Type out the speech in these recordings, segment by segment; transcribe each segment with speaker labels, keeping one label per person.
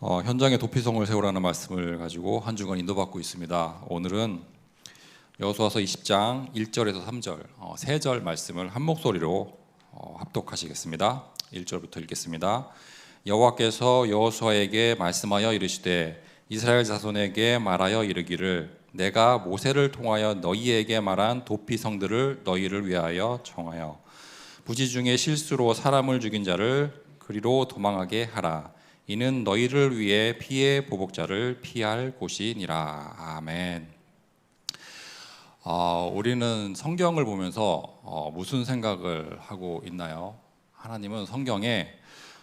Speaker 1: 현장에 도피성을 세우라는 말씀을 가지고 한 주간 인도받고 있습니다. 오늘은 여호수아서 20장 1절에서 3절 세 절 말씀을 한 목소리로 합독하시겠습니다. 1절부터 읽겠습니다. 여호와께서 여호수아에게 말씀하여 이르시되 이스라엘 자손에게 말하여 이르기를 내가 모세를 통하여 너희에게 말한 도피성들을 너희를 위하여 정하여 부지 중에 실수로 사람을 죽인 자를 그리로 도망하게 하라. 이는 너희를 위해 피의 보복자를 피할 곳이니라. 아멘. 우리는 성경을 보면서 무슨 생각을 하고 있나요? 하나님은 성경에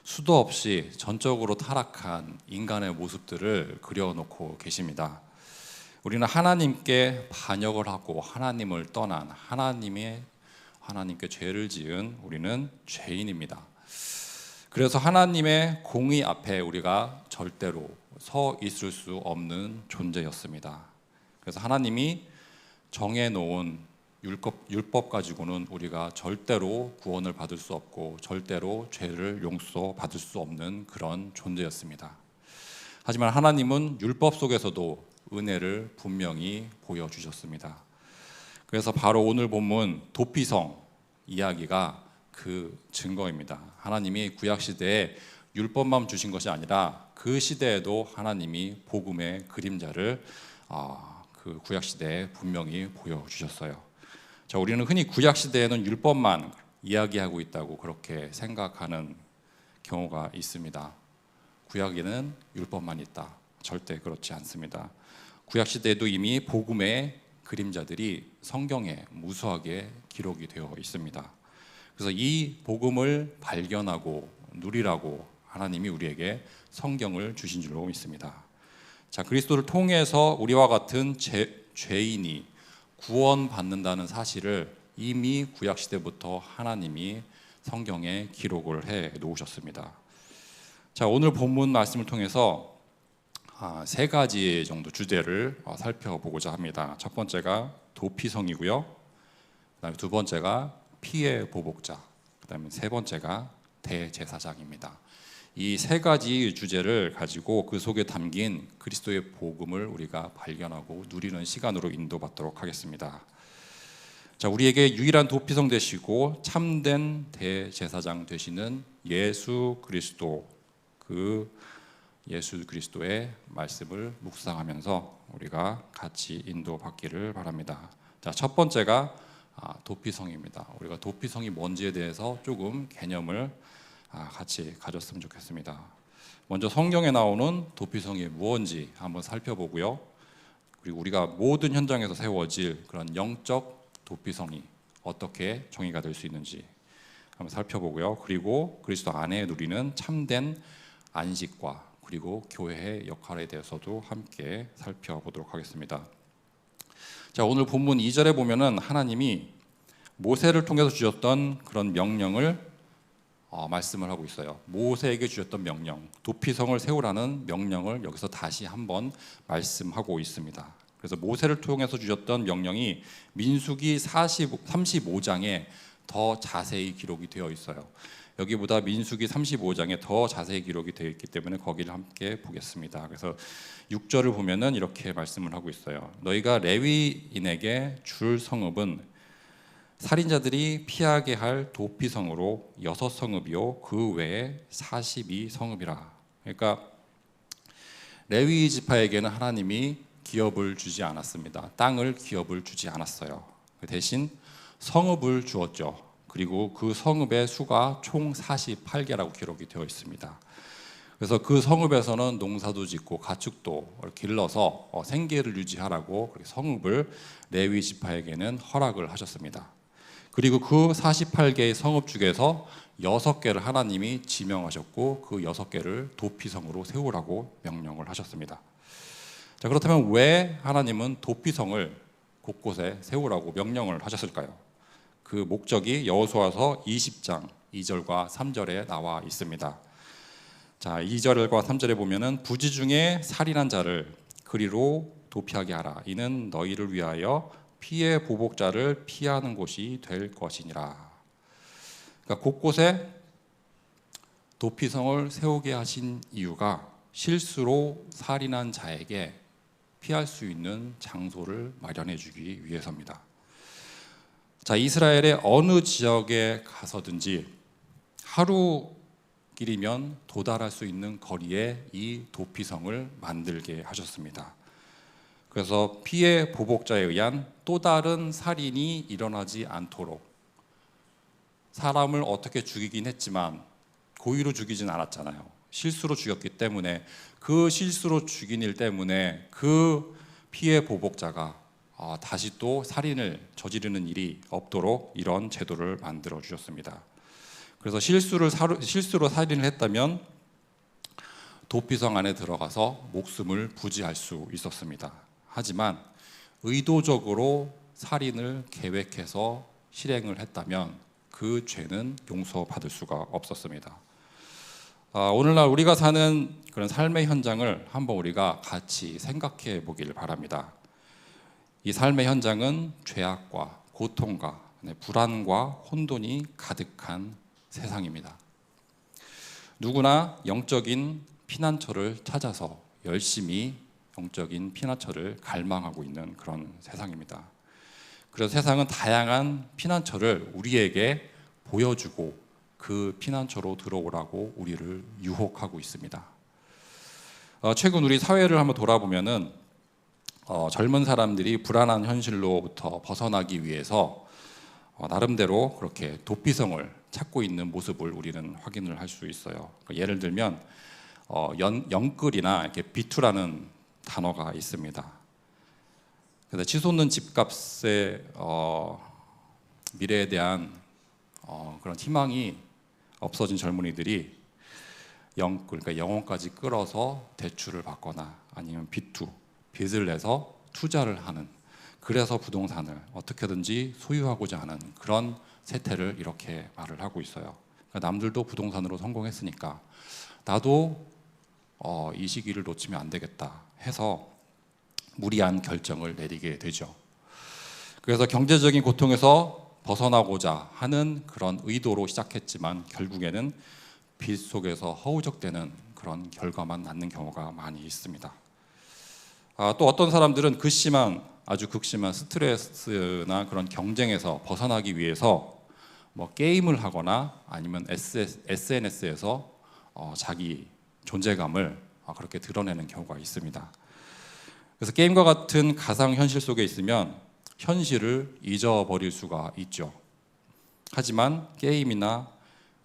Speaker 1: 수도 없이 전적으로 타락한 인간의 모습들을 그려놓고 계십니다. 우리는 하나님께 반역을 하고 하나님을 떠난 하나님께 죄를 지은 우리는 죄인입니다. 그래서 하나님의 공의 앞에 우리가 절대로 서 있을 수 없는 존재였습니다. 그래서 하나님이 정해놓은 율법 가지고는 우리가 절대로 구원을 받을 수 없고 절대로 죄를 용서받을 수 없는 그런 존재였습니다. 하지만 하나님은 율법 속에서도 은혜를 분명히 보여주셨습니다. 그래서 바로 오늘 본문 도피성 이야기가 그 증거입니다. 하나님이 구약시대에 율법만 주신 것이 아니라 그 시대에도 하나님이 복음의 그림자를 그 구약시대에 분명히 보여주셨어요. 자, 우리는 흔히 구약시대에는 율법만 이야기하고 있다고 그렇게 생각하는 경우가 있습니다. 구약에는 율법만 있다. 절대 그렇지 않습니다. 구약시대에도 이미 복음의 그림자들이 성경에 무수하게 기록이 되어 있습니다. 그래서 이 복음을 발견하고 누리라고 하나님이 우리에게 성경을 주신 줄로 믿습니다. 자, 그리스도를 통해서 우리와 같은 죄인이 구원받는다는 사실을 이미 구약시대부터 하나님이 성경에 기록을 해 놓으셨습니다. 자, 오늘 본문 말씀을 통해서 세 가지 정도 주제를 살펴보고자 합니다. 첫 번째가 도피성이고요. 그다음에 두 번째가 피의 보복자, 그다음에 세 번째가 대제사장입니다. 이 세 가지 주제를 가지고 그 속에 담긴 그리스도의 복음을 우리가 발견하고 누리는 시간으로 인도받도록 하겠습니다. 자, 우리에게 유일한 도피성 되시고 참된 대제사장 되시는 예수 그리스도, 그 예수 그리스도의 말씀을 묵상하면서 우리가 같이 인도받기를 바랍니다. 자, 첫 번째가 도피성입니다. 우리가 도피성이 뭔지에 대해서 조금 개념을 같이 가졌으면 좋겠습니다. 먼저 성경에 나오는 도피성이 무엇인지 한번 살펴보고요. 그리고 우리가 모든 현장에서 세워질 그런 영적 도피성이 어떻게 정의가 될 수 있는지 한번 살펴보고요. 그리고 그리스도 안에 누리는 참된 안식과 그리고 교회의 역할에 대해서도 함께 살펴보도록 하겠습니다. 자, 오늘 본문 2절에 보면은 하나님이 모세를 통해서 주셨던 그런 명령을 말씀을 하고 있어요. 모세에게 주셨던 명령, 도피성을 세우라는 명령을 여기서 다시 한번 말씀하고 있습니다. 그래서 모세를 통해서 주셨던 명령이 민수기 35장에 더 자세히 기록이 되어 있어요. 여기보다 민수기 35장에 더 자세히 기록이 되어 있기 때문에 거기를 함께 보겠습니다. 그래서 6절을 보면은 이렇게 말씀을 하고 있어요. 너희가 레위인에게 줄 성읍은 살인자들이 피하게 할 도피성으로 6성읍이요 그 외에 42성읍이라. 그러니까 레위 지파에게는 하나님이 기업을 주지 않았습니다. 땅을 기업을 주지 않았어요. 대신 성읍을 주었죠. 그리고 그 성읍의 수가 총 48개라고 기록이 되어 있습니다. 그래서 그 성읍에서는 농사도 짓고 가축도 길러서 생계를 유지하라고 성읍을 레위 지파에게는 허락을 하셨습니다. 그리고 그 48개의 성읍 중에서 6개를 하나님이 지명하셨고 그 6개를 도피성으로 세우라고 명령을 하셨습니다. 자, 그렇다면 왜 하나님은 도피성을 곳곳에 세우라고 명령을 하셨을까요? 그 목적이 여호수아서 20장 2절과 3절에 나와 있습니다. 자, 2절과 3절에 보면은 부지 중에 살인한 자를 그리로 도피하게 하라. 이는 너희를 위하여 피의 보복자를 피하는 곳이 될 것이니라. 그러니까 곳곳에 도피성을 세우게 하신 이유가 실수로 살인한 자에게 피할 수 있는 장소를 마련해 주기 위해서입니다. 자, 이스라엘의 어느 지역에 가서든지 하루 길이면 도달할 수 있는 거리에 이 도피성을 만들게 하셨습니다. 그래서 피해 보복자에 의한 또 다른 살인이 일어나지 않도록, 사람을 어떻게 죽이긴 했지만 고의로 죽이진 않았잖아요. 실수로 죽였기 때문에, 그 실수로 죽인 일 때문에 그 피해 보복자가 다시 또 살인을 저지르는 일이 없도록 이런 제도를 만들어 주셨습니다. 그래서 실수로 살인을 했다면 도피성 안에 들어가서 목숨을 부지할 수 있었습니다. 하지만 의도적으로 살인을 계획해서 실행을 했다면 그 죄는 용서받을 수가 없었습니다. 오늘날 우리가 사는 그런 삶의 현장을 한번 우리가 같이 생각해 보기를 바랍니다. 이 삶의 현장은 죄악과 고통과 불안과 혼돈이 가득한 세상입니다. 누구나 영적인 피난처를 찾아서 열심히 영적인 피난처를 갈망하고 있는 그런 세상입니다. 그래서 세상은 다양한 피난처를 우리에게 보여주고 그 피난처로 들어오라고 우리를 유혹하고 있습니다. 최근 우리 사회를 한번 돌아보면은 젊은 사람들이 불안한 현실로부터 벗어나기 위해서 나름대로 그렇게 도피성을 찾고 있는 모습을 우리는 확인을 할 수 있어요. 예를 들면 영끌이나 이렇게 비투라는 단어가 있습니다. 그래서 치솟는 집값의 미래에 대한 그런 희망이 없어진 젊은이들이 그러니까 영혼까지 끌어서 대출을 받거나 아니면 빚을 내서 투자를 하는, 그래서 부동산을 어떻게든지 소유하고자 하는 그런 세태를 이렇게 말을 하고 있어요. 그러니까 남들도 부동산으로 성공했으니까 나도 이 시기를 놓치면 안 되겠다 해서 무리한 결정을 내리게 되죠. 그래서 경제적인 고통에서 벗어나고자 하는 그런 의도로 시작했지만 결국에는 빚 속에서 허우적대는 그런 결과만 낳는 경우가 많이 있습니다. 또 어떤 사람들은 아주 극심한 스트레스나 그런 경쟁에서 벗어나기 위해서 게임을 하거나 아니면 SNS에서 자기 존재감을 그렇게 드러내는 경우가 있습니다. 그래서 게임과 같은 가상 현실 속에 있으면 현실을 잊어버릴 수가 있죠. 하지만 게임이나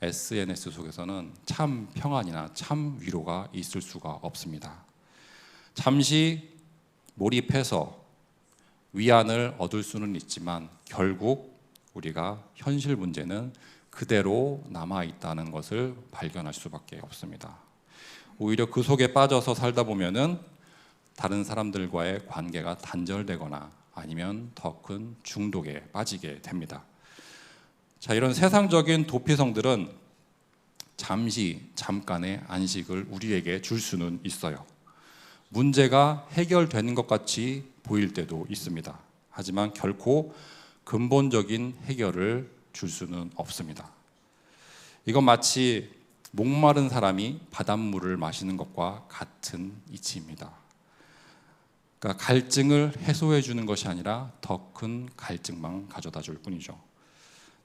Speaker 1: SNS 속에서는 참 평안이나 참 위로가 있을 수가 없습니다. 잠시 몰입해서 위안을 얻을 수는 있지만 결국 우리가 현실 문제는 그대로 남아있다는 것을 발견할 수밖에 없습니다. 오히려 그 속에 빠져서 살다 보면은 다른 사람들과의 관계가 단절되거나 아니면 더 큰 중독에 빠지게 됩니다. 자, 이런 세상적인 도피성들은 잠깐의 안식을 우리에게 줄 수는 있어요. 문제가 해결되는 것 같이 보일 때도 있습니다. 하지만 결코 근본적인 해결을 줄 수는 없습니다. 이건 마치 목마른 사람이 바닷물을 마시는 것과 같은 이치입니다. 그러니까 갈증을 해소해 주는 것이 아니라 더 큰 갈증만 가져다 줄 뿐이죠.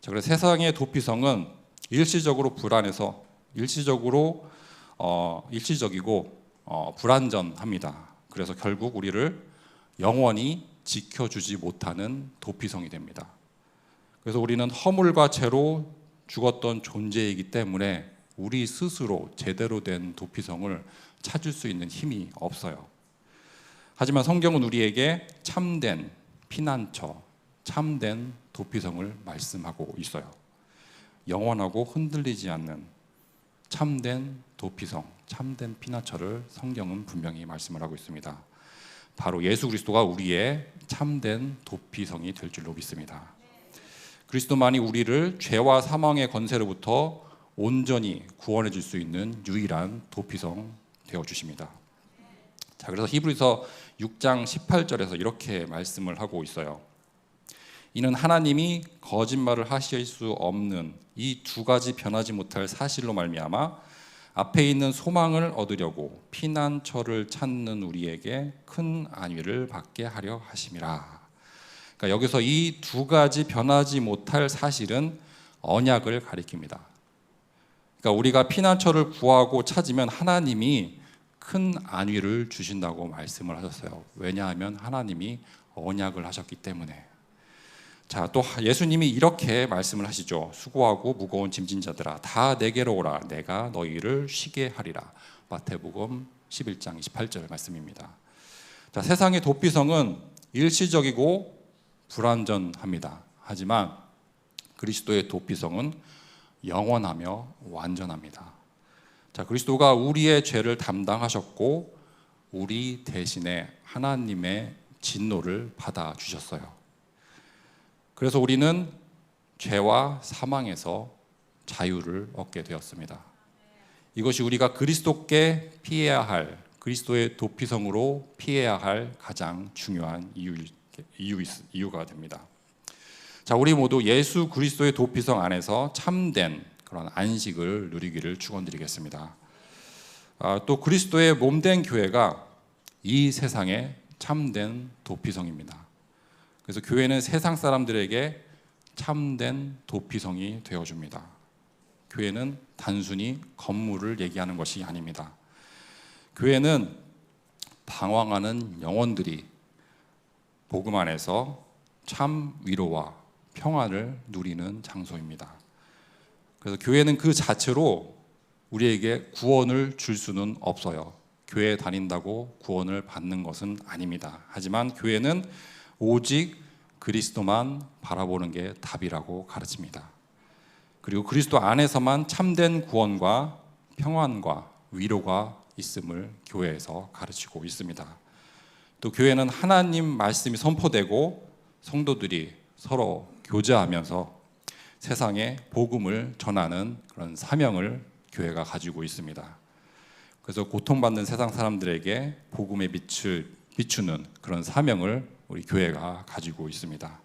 Speaker 1: 자, 그래서 세상의 도피성은 일시적으로 불안해서 일시적이고 불안전합니다. 그래서 결국 우리를 영원히 지켜주지 못하는 도피성이 됩니다. 그래서 우리는 허물과 죄로 죽었던 존재이기 때문에 우리 스스로 제대로 된 도피성을 찾을 수 있는 힘이 없어요. 하지만 성경은 우리에게 참된 피난처, 참된 도피성을 말씀하고 있어요. 영원하고 흔들리지 않는 참된 도피성, 참된 피난처를 성경은 분명히 말씀을 하고 있습니다. 바로 예수 그리스도가 우리의 참된 도피성이 될 줄로 믿습니다. 그리스도만이 우리를 죄와 사망의 권세로부터 온전히 구원해 줄 수 있는 유일한 도피성 되어 주십니다. 자, 그래서 히브리서 6장 18절에서 이렇게 말씀을 하고 있어요. 이는 하나님이 거짓말을 하실 수 없는 이 두 가지 변하지 못할 사실로 말미암아 앞에 있는 소망을 얻으려고 피난처를 찾는 우리에게 큰 안위를 받게 하려 하심이라. 그러니까 여기서 이 두 가지 변하지 못할 사실은 언약을 가리킵니다. 그러니까 우리가 피난처를 구하고 찾으면 하나님이 큰 안위를 주신다고 말씀을 하셨어요. 왜냐하면 하나님이 언약을 하셨기 때문에. 자, 또 예수님이 이렇게 말씀을 하시죠. 수고하고 무거운 짐진 자들아 다 내게로 오라. 내가 너희를 쉬게 하리라. 마태복음 11장 28절 말씀입니다. 자, 세상의 도피성은 일시적이고 불완전합니다. 하지만 그리스도의 도피성은 영원하며 완전합니다. 자, 그리스도가 우리의 죄를 담당하셨고 우리 대신에 하나님의 진노를 받아 주셨어요. 그래서 우리는 죄와 사망에서 자유를 얻게 되었습니다. 이것이 우리가 그리스도께 피해야 할, 그리스도의 도피성으로 피해야 할 가장 중요한 이유가 됩니다. 자, 우리 모두 예수 그리스도의 도피성 안에서 참된 그런 안식을 누리기를 축원드리겠습니다. 또 그리스도의 몸된 교회가 이 세상의 참된 도피성입니다. 그래서 교회는 세상 사람들에게 참된 도피성이 되어줍니다. 교회는 단순히 건물을 얘기하는 것이 아닙니다. 교회는 방황하는 영혼들이 복음 안에서 참 위로와 평안을 누리는 장소입니다. 그래서 교회는 그 자체로 우리에게 구원을 줄 수는 없어요. 교회에 다닌다고 구원을 받는 것은 아닙니다. 하지만 교회는 오직 그리스도만 바라보는 게 답이라고 가르칩니다. 그리고 그리스도 안에서만 참된 구원과 평안과 위로가 있음을 교회에서 가르치고 있습니다. 또 교회는 하나님 말씀이 선포되고 성도들이 서로 교제하면서 세상에 복음을 전하는 그런 사명을 교회가 가지고 있습니다. 그래서 고통받는 세상 사람들에게 복음의 빛을 비추는 그런 사명을 우리 교회가 가지고 있습니다.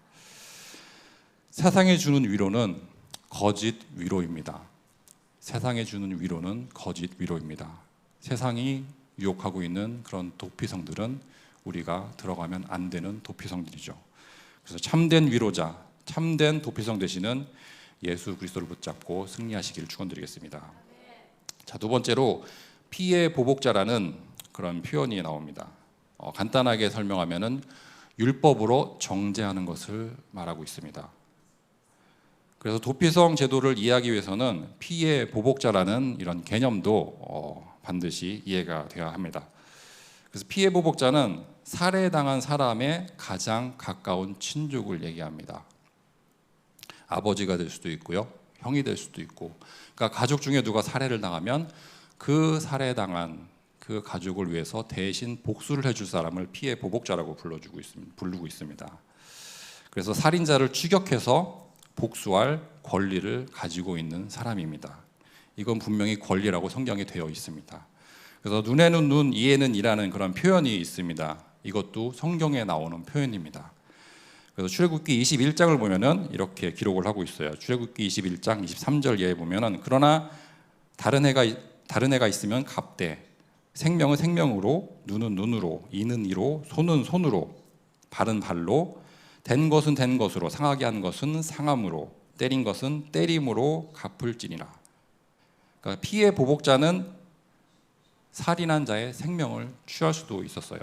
Speaker 1: 세상에 주는 위로는 거짓 위로입니다. 세상에 주는 위로는 거짓 위로입니다. 세상이 유혹하고 있는 그런 도피성들은 우리가 들어가면 안 되는 도피성들이죠. 그래서 참된 위로자, 참된 도피성 되시는 예수 그리스도를 붙잡고 승리하시기를 축원드리겠습니다. 자, 두 번째로 피의 보복자라는 그런 표현이 나옵니다. 간단하게 설명하면은 율법으로 정죄하는 것을 말하고 있습니다. 그래서 도피성 제도를 이해하기 위해서는 피의 보복자라는 이런 개념도 반드시 이해가 되어야 합니다. 그래서 피의 보복자는 살해당한 사람의 가장 가까운 친족을 얘기합니다. 아버지가 될 수도 있고요, 형이 될 수도 있고, 그러니까 가족 중에 누가 살해를 당하면 그 살해당한 그 가족을 위해서 대신 복수를 해줄 사람을 피해 보복자라고 부르고 있습니다. 그래서 살인자를 추격해서 복수할 권리를 가지고 있는 사람입니다. 이건 분명히 권리라고 성경에 되어 있습니다. 그래서 눈에는 눈, 이에는 이라는 그런 표현이 있습니다. 이것도 성경에 나오는 표현입니다. 그래서 출애굽기 21장을 보면은 이렇게 기록을 하고 있어요. 출애굽기 21장 23절 예에 보면은 그러나 다른 애가 있으면 갑대, 생명은 생명으로, 눈은 눈으로, 이는 이로, 손은 손으로, 발은 발로, 된 것은 된 것으로, 상하게 한 것은 상함으로, 때린 것은 때림으로 갚을지니라. 그러니까 피의 보복자는 살인한 자의 생명을 취할 수도 있었어요.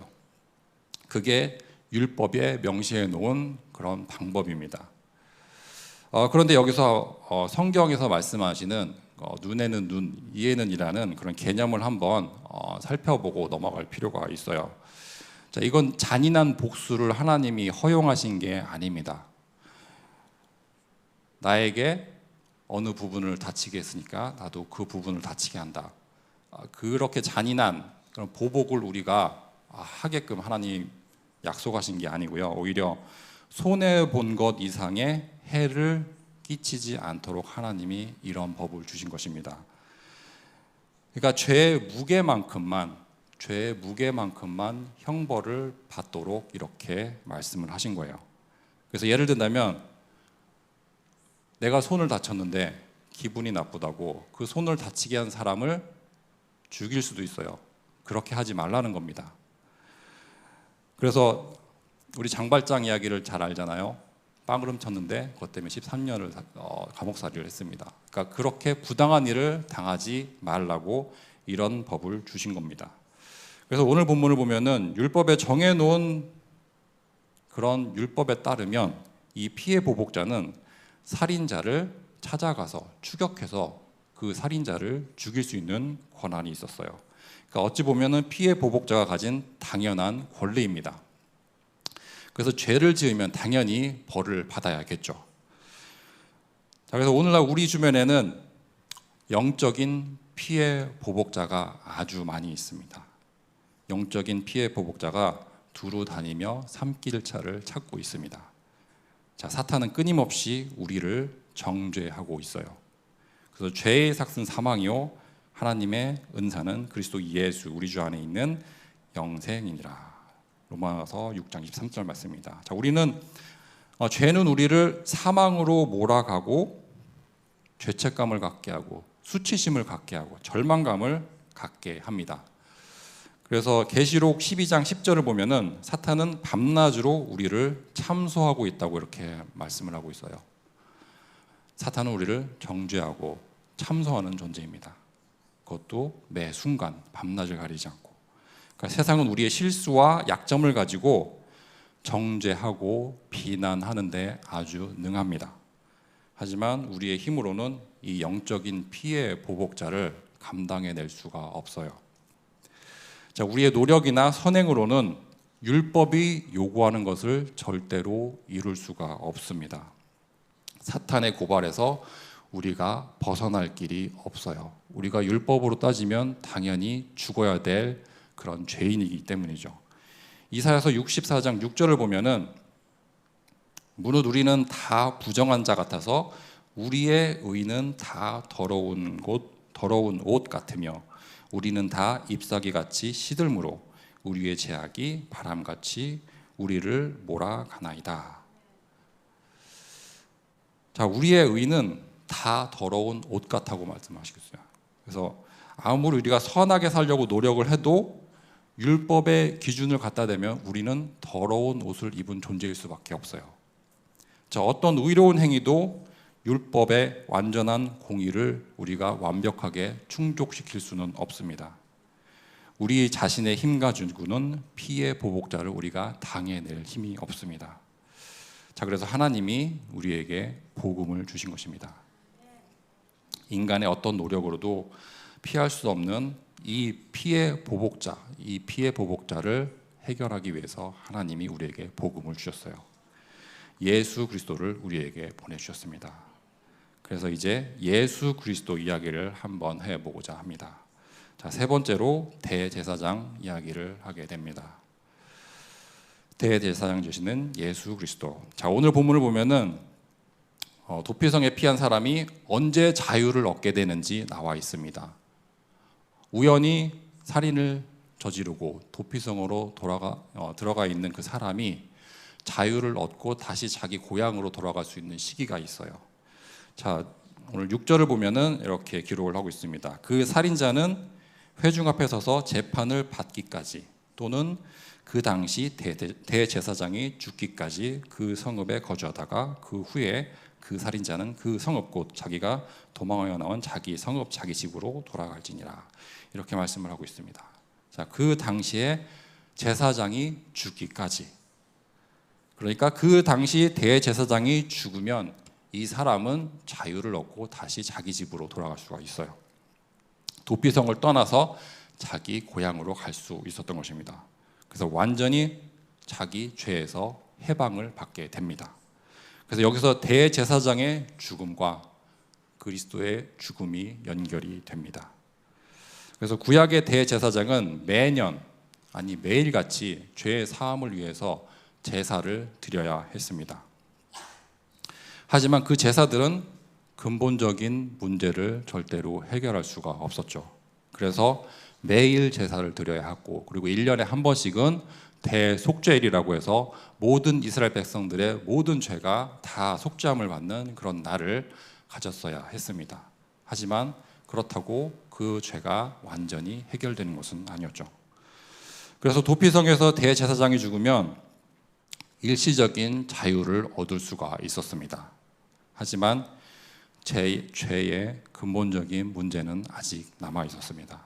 Speaker 1: 그게 율법에 명시해 놓은 그런 방법입니다. 그런데 여기서 성경에서 말씀하시는 눈에는 눈, 이에는 이라는 그런 개념을 한번 살펴보고 넘어갈 필요가 있어요. 자, 이건 잔인한 복수를 하나님이 허용하신 게 아닙니다. 나에게 어느 부분을 다치게 했으니까 나도 그 부분을 다치게 한다. 그렇게 잔인한 그런 보복을 우리가 하게끔 하나님 약속하신 게 아니고요. 오히려 손해본 것 이상의 해를 끼치지 않도록 하나님이 이런 법을 주신 것입니다. 그러니까 죄의 무게만큼만 형벌을 받도록 이렇게 말씀을 하신 거예요. 그래서 예를 든다면 내가 손을 다쳤는데 기분이 나쁘다고 그 손을 다치게 한 사람을 죽일 수도 있어요. 그렇게 하지 말라는 겁니다. 그래서 우리 장발장 이야기를 잘 알잖아요. 빵을 훔쳤는데 그것 때문에 13년을 감옥살이를 했습니다. 그러니까 그렇게 부당한 일을 당하지 말라고 이런 법을 주신 겁니다. 그래서 오늘 본문을 보면은 율법에 정해놓은 그런 율법에 따르면 이 피해 보복자는 살인자를 찾아가서 추격해서 그 살인자를 죽일 수 있는 권한이 있었어요. 그러니까 어찌 보면은 피해 보복자가 가진 당연한 권리입니다. 그래서 죄를 지으면 당연히 벌을 받아야겠죠. 자, 그래서 오늘날 우리 주변에는 영적인 피해 보복자가 아주 많이 있습니다. 영적인 피해 보복자가 두루 다니며 산길차를 찾고 있습니다. 자, 사탄은 끊임없이 우리를 정죄하고 있어요. 그래서 죄의 삭은 사망이요 하나님의 은사는 그리스도 예수 우리 주 안에 있는 영생이니라. 로마서 6장 23절 말씀입니다. 자, 우리는 죄는 우리를 사망으로 몰아가고 죄책감을 갖게 하고 수치심을 갖게 하고 절망감을 갖게 합니다. 그래서 계시록 12장 10절을 보면은 사탄은 밤낮으로 우리를 참소하고 있다고 이렇게 말씀을 하고 있어요. 사탄은 우리를 정죄하고 참소하는 존재입니다. 그것도 매 순간 밤낮을 가리지 않고. 그러니까 세상은 우리의 실수와 약점을 가지고 정죄하고 비난하는데 아주 능합니다. 하지만 우리의 힘으로는 이 영적인 피해 보복자를 감당해낼 수가 없어요. 자, 우리의 노력이나 선행으로는 율법이 요구하는 것을 절대로 이룰 수가 없습니다. 사탄의 고발에서 우리가 벗어날 길이 없어요. 우리가 율법으로 따지면 당연히 죽어야 될 그런 죄인이기 때문이죠. 이사야서 64장 6절을 보면은 무릇 우리는 다 부정한 자 같아서 우리의 의는 다 더러운 옷 같으며 우리는 다 잎사귀 같이 시들므로 우리의 죄악이 바람같이 우리를 몰아가나이다. 자, 우리의 의는 다 더러운 옷 같다고 말씀하시겠어요. 그래서 아무리 우리가 선하게 살려고 노력을 해도 율법의 기준을 갖다 대면 우리는 더러운 옷을 입은 존재일 수밖에 없어요. 자, 어떤 의로운 행위도 율법의 완전한 공의를 우리가 완벽하게 충족시킬 수는 없습니다. 우리 자신의 힘 가지고는 피해 보복자를 우리가 당해낼 힘이 없습니다. 자, 그래서 하나님이 우리에게 복음을 주신 것입니다. 인간의 어떤 노력으로도 피할 수 없는 이 피해 보복자를 해결하기 위해서 하나님이 우리에게 복음을 주셨어요. 예수 그리스도를 우리에게 보내주셨습니다. 그래서 이제 예수 그리스도 이야기를 한번 해보고자 합니다. 자, 세 번째로 대제사장 이야기를 하게 됩니다. 대제사장 되시는 예수 그리스도. 자, 오늘 본문을 보면은 도피성에 피한 사람이 언제 자유를 얻게 되는지 나와 있습니다. 우연히 살인을 저지르고 도피성으로 들어가 있는 그 사람이 자유를 얻고 다시 자기 고향으로 돌아갈 수 있는 시기가 있어요. 자, 오늘 6절을 보면은 이렇게 기록을 하고 있습니다. 그 살인자는 회중 앞에 서서 재판을 받기까지 또는 그 당시 대제사장이 죽기까지 그 성읍에 거주하다가 그 후에 그 살인자는 그 성읍 곧 자기가 도망하여 나온 자기 성읍 자기 집으로 돌아갈지니라. 이렇게 말씀을 하고 있습니다. 자, 그 당시에 제사장이 죽기까지. 그러니까 그 당시 대제사장이 죽으면 이 사람은 자유를 얻고 다시 자기 집으로 돌아갈 수가 있어요. 도피성을 떠나서 자기 고향으로 갈 수 있었던 것입니다. 그래서 완전히 자기 죄에서 해방을 받게 됩니다. 그래서 여기서 대제사장의 죽음과 그리스도의 죽음이 연결이 됩니다. 그래서 구약의 대제사장은 매년 아니 매일같이 죄의 사함을 위해서 제사를 드려야 했습니다. 하지만 그 제사들은 근본적인 문제를 절대로 해결할 수가 없었죠. 그래서 매일 제사를 드려야 했고, 그리고 1년에 한 번씩은 대속죄일이라고 해서 모든 이스라엘 백성들의 모든 죄가 다 속죄함을 받는 그런 날을 가졌어야 했습니다. 하지만 그렇다고 그 그 죄가 완전히 해결되는 것은 아니었죠. 그래서 도피성에서 대제사장이 죽으면 일시적인 자유를 얻을 수가 있었습니다. 하지만 죄의 근본적인 문제는 아직 남아 있었습니다.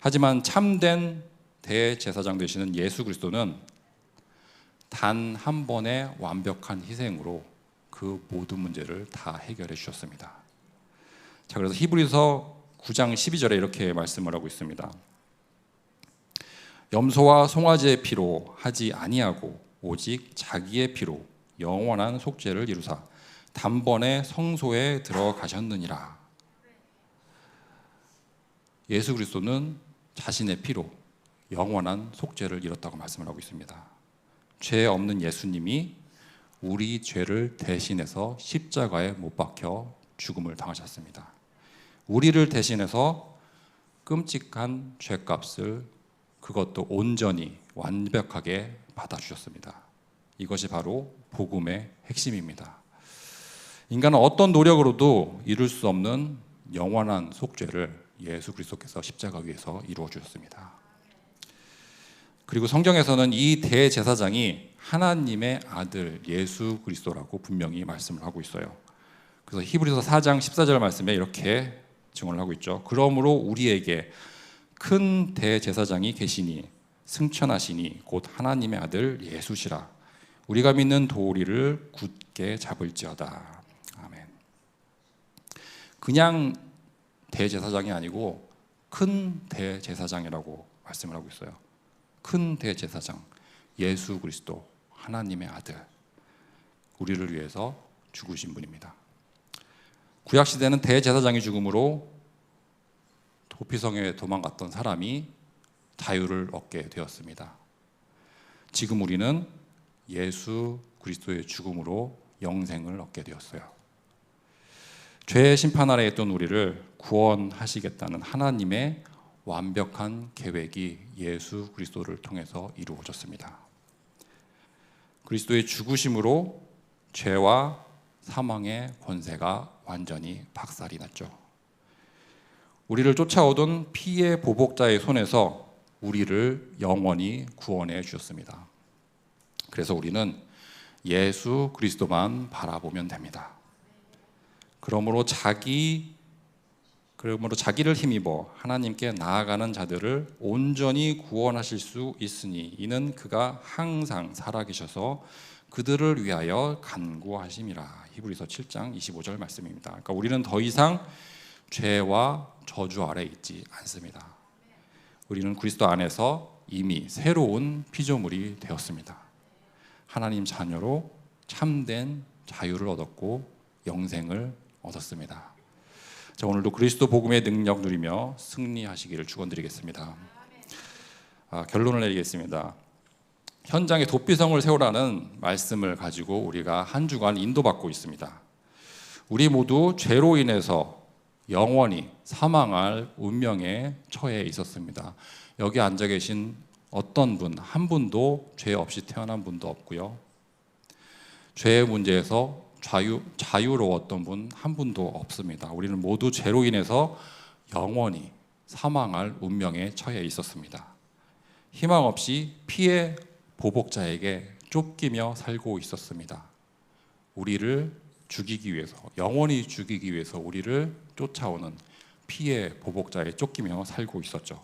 Speaker 1: 하지만 참된 대제사장 되시는 예수 그리스도는 단 한 번의 완벽한 희생으로 그 모든 문제를 다 해결해 주셨습니다. 자, 그래서 히브리서 9장 12절에 이렇게 말씀을 하고 있습니다. 염소와 송아지의 피로 하지 아니하고 오직 자기의 피로 영원한 속죄를 이루사 단번에 성소에 들어가셨느니라. 예수 그리스도는 자신의 피로 영원한 속죄를 이뤘다고 말씀을 하고 있습니다. 죄 없는 예수님이 우리 죄를 대신해서 십자가에 못 박혀 죽음을 당하셨습니다. 우리를 대신해서 끔찍한 죄값을 그것도 온전히 완벽하게 받아주셨습니다. 이것이 바로 복음의 핵심입니다. 인간은 어떤 노력으로도 이룰 수 없는 영원한 속죄를 예수 그리스도께서 십자가 위에서 이루어 주셨습니다. 그리고 성경에서는 이 대제사장이 하나님의 아들 예수 그리스도라고 분명히 말씀을 하고 있어요. 그래서 히브리서 4장 14절 말씀에 이렇게 증언을 하고 있죠. 그러므로 우리에게 큰 대제사장이 계시니 승천하시니 곧 하나님의 아들 예수시라. 우리가 믿는 도리를 굳게 잡을지어다. 아멘. 그냥 대제사장이 아니고 큰 대제사장이라고 말씀을 하고 있어요. 큰 대제사장 예수 그리스도 하나님의 아들, 우리를 위해서 죽으신 분입니다. 구약 시대는 대제사장이 죽음으로 도피성에 도망갔던 사람이 자유를 얻게 되었습니다. 지금 우리는 예수 그리스도의 죽음으로 영생을 얻게 되었어요. 죄의 심판 아래에 있던 우리를 구원하시겠다는 하나님의 완벽한 계획이 예수 그리스도를 통해서 이루어졌습니다. 그리스도의 죽으심으로 죄와 사망의 권세가 완전히 박살이 났죠. 우리를 쫓아오던 피의 보복자의 손에서 우리를 영원히 구원해 주셨습니다. 그래서 우리는 예수 그리스도만 바라보면 됩니다. 그러므로 자기를 힘입어 하나님께 나아가는 자들을 온전히 구원하실 수 있으니 이는 그가 항상 살아계셔서 그들을 위하여 간구하심이라. 히브리서 7장 25절 말씀입니다. 그러니까 우리는 더 이상 죄와 저주 아래 있지 않습니다. 우리는 그리스도 안에서 이미 새로운 피조물이 되었습니다. 하나님 자녀로 참된 자유를 얻었고 영생을 얻었습니다. 자, 오늘도 그리스도 복음의 능력 누리며 승리하시기를 축원드리겠습니다. 결론을 내리겠습니다. 현장에 도피성을 세우라는 말씀을 가지고 우리가 한 주간 인도받고 있습니다. 우리 모두 죄로 인해서 영원히 사망할 운명에 처해 있었습니다. 여기 앉아 계신 어떤 분, 한 분도 죄 없이 태어난 분도 없고요. 죄의 문제에서 자유로웠던 분 한 분도 없습니다. 우리는 모두 죄로 인해서 영원히 사망할 운명에 처해 있었습니다. 희망 없이 피의 보복자에게 쫓기며 살고 있었습니다. 우리를 죽이기 위해서, 영원히 죽이기 위해서 우리를 쫓아오는 피의 보복자에 쫓기며 살고 있었죠.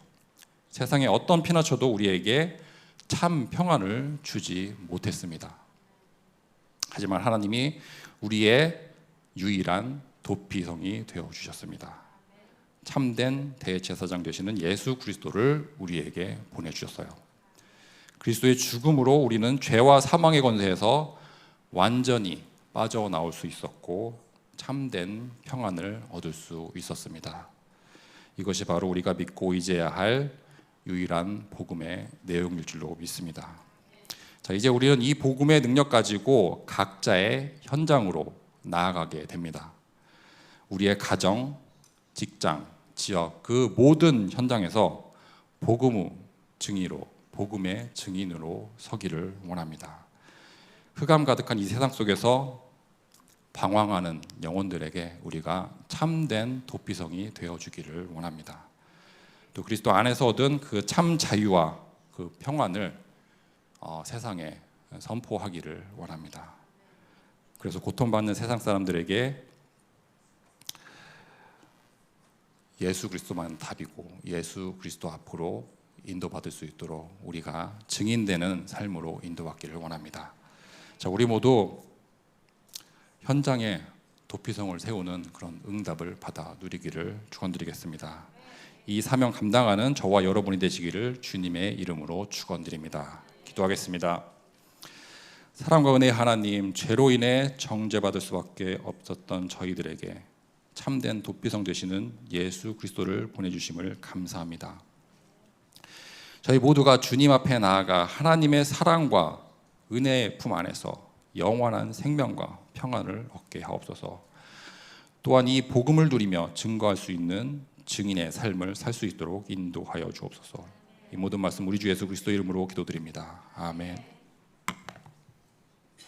Speaker 1: 세상에 어떤 피나 쳐도 우리에게 참 평안을 주지 못했습니다. 하지만 하나님이 우리의 유일한 도피성이 되어주셨습니다. 참된 대제사장 되시는 예수 그리스도를 우리에게 보내주셨어요. 그리스도의 죽음으로 우리는 죄와 사망의 권세에서 완전히 빠져나올 수 있었고 참된 평안을 얻을 수 있었습니다. 이것이 바로 우리가 믿고 의지해야 할 유일한 복음의 내용일 줄로 믿습니다. 자, 이제 우리는 이 복음의 능력 가지고 각자의 현장으로 나아가게 됩니다. 우리의 가정, 직장, 지역 그 모든 현장에서 복음의 증인으로 서기를 원합니다. 흑암 가득한 이 세상 속에서 방황하는 영혼들에게 우리가 참된 도피성이 되어주기를 원합니다. 또 그리스도 안에서 얻은 그 참 자유와 그 평안을 세상에 선포하기를 원합니다. 그래서 고통받는 세상 사람들에게 예수 그리스도만 답이고 예수 그리스도 앞으로 인도받을 수 있도록 우리가 증인되는 삶으로 인도받기를 원합니다. 자, 우리 모두 현장에 도피성을 세우는 그런 응답을 받아 누리기를 축원드리겠습니다. 이 사명 감당하는 저와 여러분이 되시기를 주님의 이름으로 축원드립니다. 기도하겠습니다. 사랑과 은혜의 하나님, 죄로 인해 정죄받을 수밖에 없었던 저희들에게 참된 도피성 되시는 예수 그리스도를 보내주심을 감사합니다. 저희 모두가 주님 앞에 나아가 하나님의 사랑과 은혜의 품 안에서 영원한 생명과 평안을 얻게 하옵소서. 또한 이 복음을 누리며 증거할 수 있는 증인의 삶을 살 수 있도록 인도하여 주옵소서. 이 모든 말씀 우리 주 예수 그리스도 이름으로 기도드립니다. 아멘.